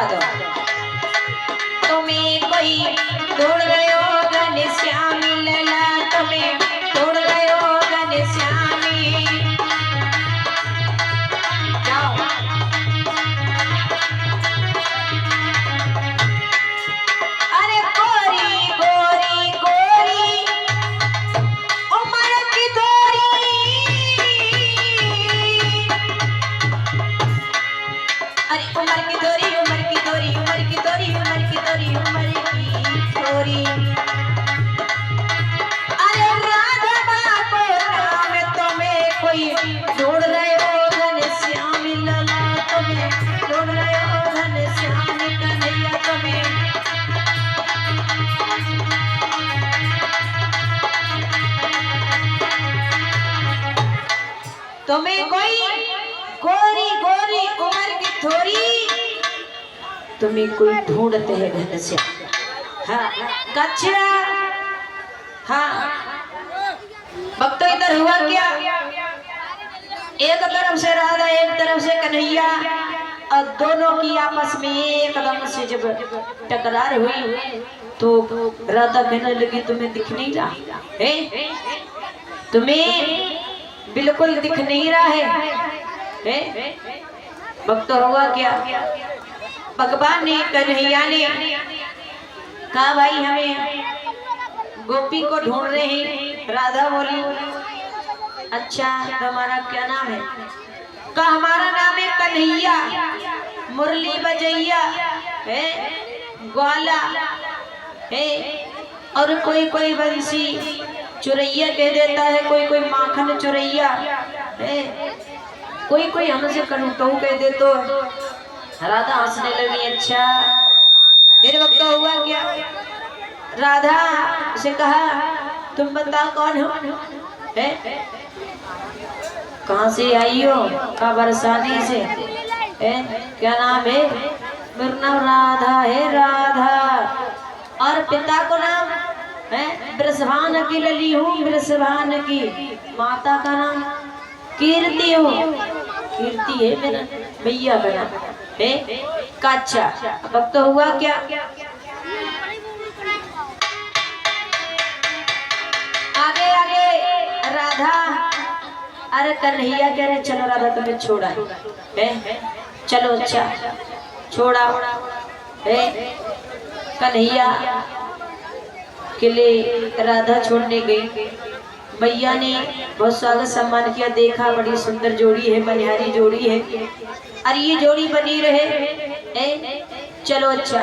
दो। तुम्हें कोई ढूंढ गयो घनश्यामी लला, तुम्हें ढूंढ गयो घनश्यामी। जाओ। अरे गोरी गोरी गोरी उम्र की थोड़ी, अरे उम्र की थोड़ी उम्र की थोड़ी उम्र की थोड़ी उम्र की थोड़ी उम्र की थोड़ी। अरे राधा को नाम तुम्हें कोई ढूंढ रहे हो घनश्यामी लला, तुम्हें ढूंढ रहे हो घनश्यामी कन्हैया तुम्हें। तुम्हें कोई गोरी गोरी उम्र की थोड़ी, तुम्हें कोई ढूंढते है घनश्याम। हाँ कच्छा। हाँ भक्तों इधर हुआ क्या, एक तरफ से राधा एक तरफ से कन्हैया, और दोनों की आपस में एकदम से जब टकरार हुई तो राधा कहने लगी तुम्हें दिख नहीं रहा है, तुम्हें बिल्कुल दिख नहीं रहा है। भक्तों हुआ क्या, भगवान ने कन्हैया ने कहा भाई हमें गोपी को ढूंढ रहे हैं। राधा बोली अच्छा तुम्हारा क्या नाम है, कहा हमारा नाम है कन्हैया, मुरली बजैया है, ग्वाला है, और कोई कोई बंसी चुरैया कह देता है, कोई कोई माखन चुरैया है, कोई कोई हमसे कनूटऊ कह दे। तो राधा हंसने लगी। अच्छा फिर वक्त हुआ क्या, राधा से कहा तुम बताओ कौन हो, कहाँ से आई हो, कहा बरसाने से है, क्या नाम है, मेरा नाम राधा है, राधा। और पिता को नाम है वृषभान की लली हूँ, वृषभान की। माता का नाम कीर्ति हो, कीर्ति है मेरा भैया का नाम है। अच्छा अब तो हुआ क्या, आगे आगे राधा, अरे कन्हैया कह रहे चलो राधा तुम्हें छोड़ा है, चलो अच्छा छोड़ा है। कन्हैया के लिए राधा छोड़ने गई, भैया ने बहुत स्वागत सम्मान किया, देखा बड़ी सुंदर जोड़ी है, मनिहारी जोड़ी है, अरे ये जोड़ी बनी रहे चलो अच्छा।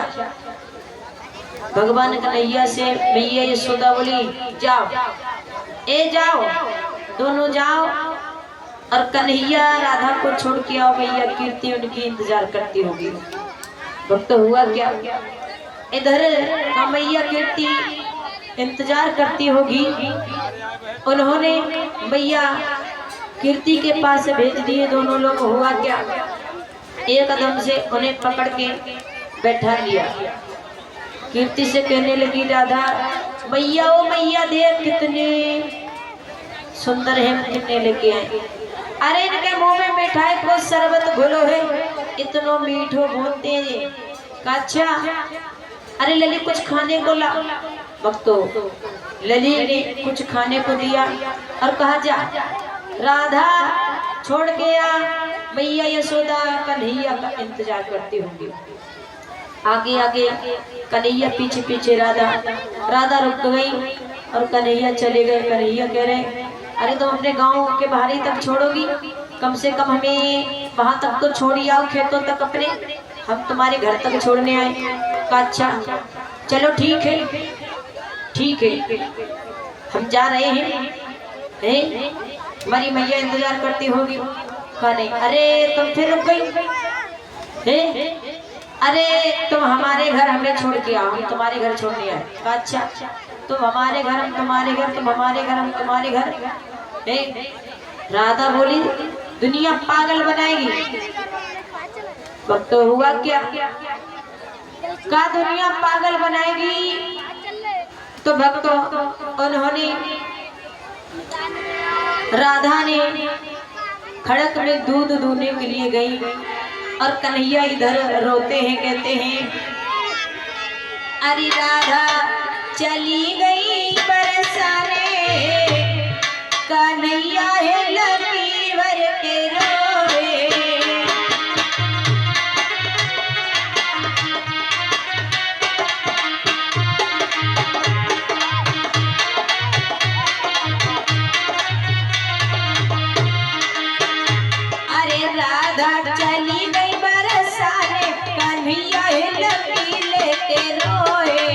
भगवान कन्हैया से मैया यशोदा बोली जाओ, जाओ दोनों जाओ, और कन्हैया राधा को छोड़ के आओ, मैया कीर्ति उनकी इंतजार करती होगी। वक्त हुआ क्या, इधर मैया कीर्ति इंतजार करती होगी, उन्होंने मैया कीर्ति के पास भेज दिए दोनों लोग। हुआ क्या, एकदम से उन्हें पकड़ के बैठा लिया। कीर्ति से कहने लगी राधा मैया ओ मैया देख कितने सुंदर है, कितने लेके आए, अरे इनके मुंह में मिठाई को शरबत घोलो है, इतनो मीठो बोलते हैं। अच्छा अरे लली कुछ खाने को ला। भक्तो लली ने कुछ खाने को दिया और कहा जा राधा छोड़ के आ, मैया यशोदा कन्हैया का इंतजार करती होंगी। आगे आगे कन्हैया पीछे पीछे राधा, राधा रुक गई और कन्हैया चले गए। कन्हैया कह रहे अरे तुम अपने गांव के बाहरी तक छोड़ोगी, कम से कम हमें वहां तक तो छोड़ी आओ, खेतों तक अपने, हम तुम्हारे घर तक छोड़ने आए। कहा अच्छा चलो ठीक है ठीक है हम जा रहे हैं, हमारी मैया इंतजार करती होगी। कहा नहीं, अरे तुम फिर रुक गई, अरे तुम हमारे घर हमें छोड़ के आओ, हम तुम्हारे घर छोड़ने आए। कहा अच्छा तुम हमारे घर हम तुम्हारे घर, तुम हमारे घर हम तुम्हारे घर। राधा बोली दुनिया पागल बनाएगी। वक्त हुआ क्या, का दुनिया पागल बनाएगी। तो भक्तों उन्होंने राधा ने खड़क में दूध दूने के लिए गई और कन्हैया इधर रोते हैं, कहते हैं अरे राधा चली गई बरसाने, कन्हैया है लगी भर के रोए। अरे राधा चली गई बरसाने, कन्हैया है लगी लेके रोए।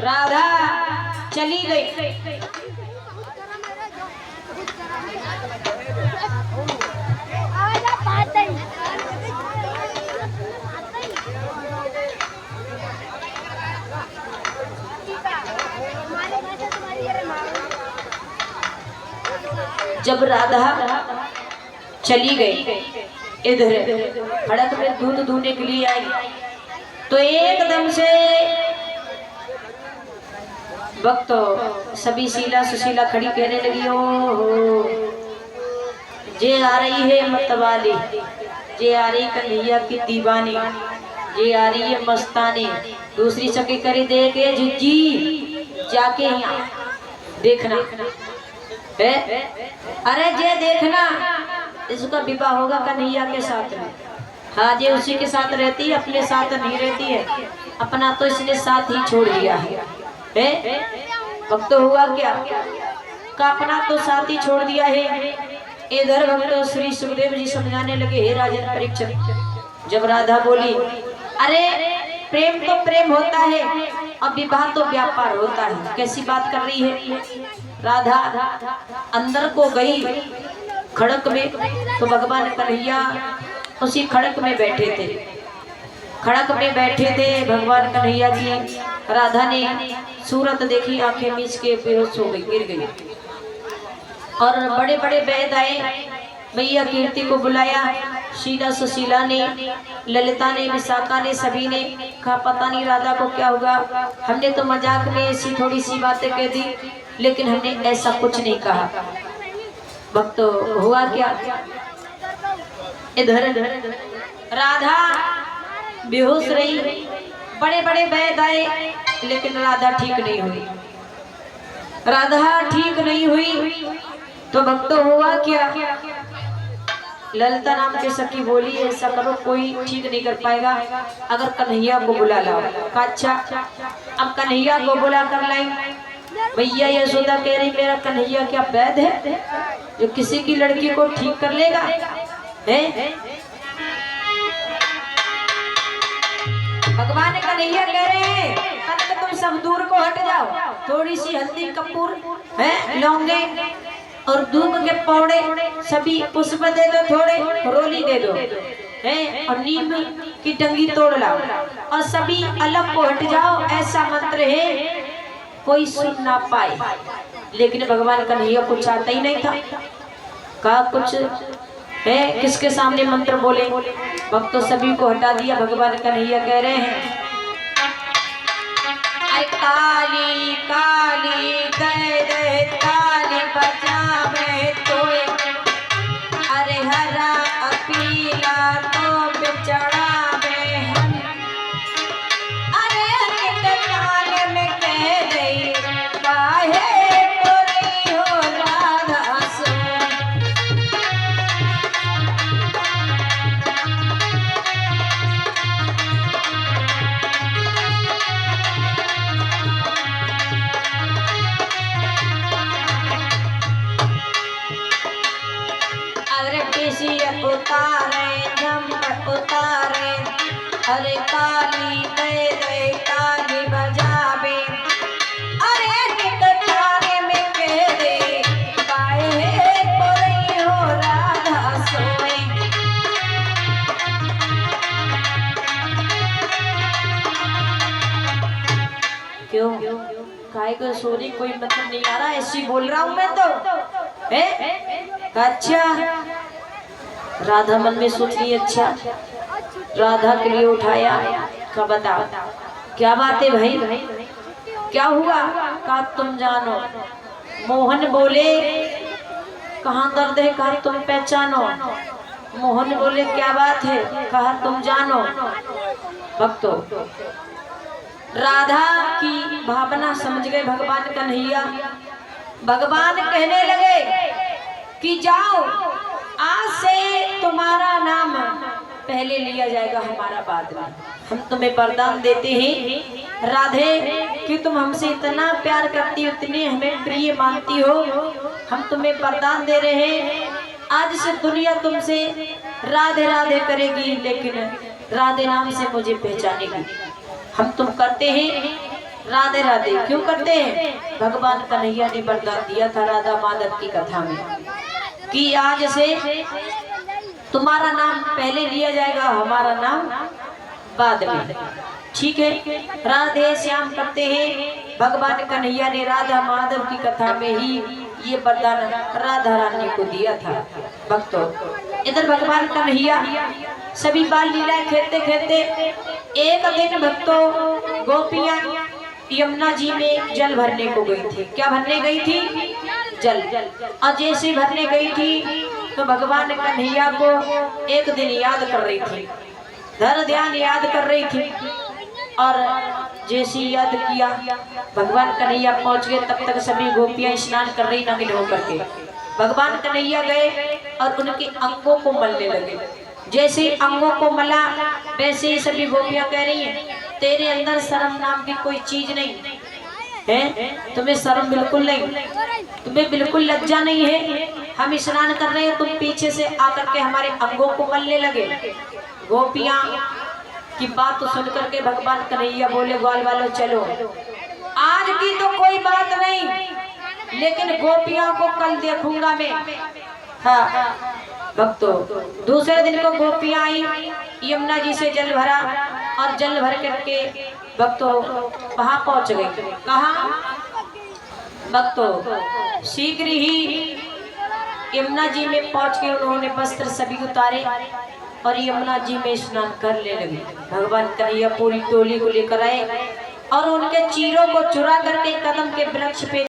राधा चली गई। जब राधा चली गई, इधर खड़क में दूध दूने के लिए आई, तो एकदम से वक्त सभी शीला सुशीला खड़ी कहने लगी, ओ जे आ रही है मतवाली, जे आ रही कन्हैया की दीवानी, जे आ रही है मस्तानी। दूसरी चक्के करे दे के झुज्जी जाके यहाँ देखना है। अरे जे देखना इसका विवाह होगा कन्हैया के साथ में। हाँ, जे उसी के साथ रहती है, अपने साथ नहीं रहती है। अपना तो इसने साथ ही छोड़ दिया है। भक्त हुआ क्या का अपना तो साथ ही छोड़ दिया है। इधर भक्त श्री सुखदेव जी समझाने लगे, हे राजन परीक्षित। जब राधा बोली अरे प्रेम तो प्रेम होता है और विवाह तो व्यापार होता है, कैसी बात कर रही है। राधा अंदर को गई खड़क में, तो भगवान कन्हैया उसी खड़क में बैठे थे। खड़क में बैठे थे भगवान कन्हैया की। राधा ने सूरत देखी, आंखें मीच के बेहोश हो गई, गिर गई। और बड़े बड़े वैद आए, मैया कीर्ति को बुलाया। शीला सुशीला ने, ललिता ने, विशाखा ने, सभी ने कहा पता नहीं राधा को क्या होगा। हमने तो मजाक में ऐसी थोड़ी सी बातें कह दी, लेकिन हमने ऐसा कुछ नहीं कहा। भक्त हुआ क्या, इधर राधा बेहोश रही। बड़े बड़े वैद आए, लेकिन राधा ठीक नहीं हुई। राधा ठीक नहीं हुई तो भक्त हुआ क्या, ललिता नाम के सखी बोली ऐसा करो, कोई ठीक नहीं कर पाएगा अगर कन्हैया को बुला लाओ। अच्छा, अब कन्हैया को बुला कर लाई। भैया यशोदा कह रही मेरा कन्हैया क्या वैद है जो किसी की लड़की को ठीक कर लेगा है। भगवान कन्हैया कह रहे हैं कनक तुम सब दूर को हट जाओ, थोड़ी सी हल्दी कपूर है, लौंगे और दूब के पौड़े सभी पुष्प दे दो, थोड़े रोली दे दो है, और नीम की टंगी तोड़ लाओ और सभी अलग को हट जाओ। ऐसा मंत्र है कोई सुन ना पाए। लेकिन भगवान कन्हैया कुछ आता ही नहीं था। कहा कुछ है, किसके सामने मंत्र बोले। भक्तों सभी को हटा दिया। भगवान कन्हैया कह रहे हैं काली काली दे दे ताली बजावे तोए, अरे हरा अपीला तो बिचड़ावे हम, अरे अनित काल में कह दे काहे तो रही हो राधा से। उतारे झम्मट उतारे, अरे काली दे दे ताली बजावे, अरे टिकटाने में कह दे काहे तो रही हो राधा सोए। क्यों काहे को सोने कोई मतलब नहीं आ रहा, ऐसी बोल रहा हूं मैं तो है। अच्छा, राधा मन में सोच रही अच्छा, राधा के लिए उठाया, का बताओ क्या बात है भाई, क्या हुआ? कहा तुम जानो। मोहन बोले कहाँ दर्द है? कहा तुम पहचानो। मोहन बोले क्या बात है? कहा तुम जानो। भक्तों, राधा की भावना समझ गए भगवान कन्हैया। भगवान कहने लगे कि जाओ, आज से तुम्हारा नाम पहले लिया जाएगा, हमारा बाद में। हम तुम्हें वरदान देते हैं राधे कि तुम हमसे इतना प्यार करती हो, इतनी हमें प्रिय मानती हो, हम तुम्हें वरदान दे रहे हैं, आज से दुनिया तुमसे राधे राधे करेगी, लेकिन राधे नाम से मुझे पहचानेगी। हम तुम करते हैं राधे राधे। क्यों करते हैं? भगवान कन्हैया ने वरदान दिया था राधा माधव की कथा में कि आज से तुम्हारा नाम पहले लिया जाएगा, हमारा नाम बाद में। ठीक है, राधे श्याम करते हैं। भगवान कन्हैया ने राधा माधव की कथा में ही ये वरदान राधा रानी को दिया था। भक्तों, इधर भगवान कन्हैया सभी बाल लीला खेलते खेलते एक दिन भक्तों गोपियां यमुना जी में जल भरने को गई थी। क्या भरने गई थी? जल। और जैसे भरने गई थी तो भगवान कन्हैया को एक दिन याद कर रही थी, धर ध्यान याद कर रही थी। और जैसे याद किया भगवान कन्हैया पहुंच गए, तब तक सभी गोपियां स्नान कर रही नंगे होकर के। भगवान कन्हैया गए और उनके अंगों को मलने लगे। जैसे अंगों को मला वैसे ही सभी गोपियां कह रही हैं तेरे अंदर शर्म नाम की कोई चीज नहीं है, तुम्हें शर्म बिल्कुल नहीं, तुम्हें बिल्कुल लज्जा नहीं है। हम स्नान कर रहे हैं, तुम पीछे से आकर के हमारे अंगों को मलने लगे। गोपियां की बात सुन करके भगवान कन्हैया बोले ग्वाल वालों चलो, आज की तो कोई बात नहीं, लेकिन गोपियां को कल देखूंगा मैं। हाँ भक्तों, दूसरे दिन को गोपियां आई, यमुना जी से जल भरा और जल भर करके भक्तों वहां पहुंच गई। कहाँ? भक्तों, शीघ्र ही यमुना जी में पहुंच के उन्होंने वस्त्र सभी उतारे और यमुना जी में स्नान करने लगे। भगवान कन्हैया पूरी टोली को लेकर आए और उनके चीरों को चुरा करके कदम के वृक्ष पे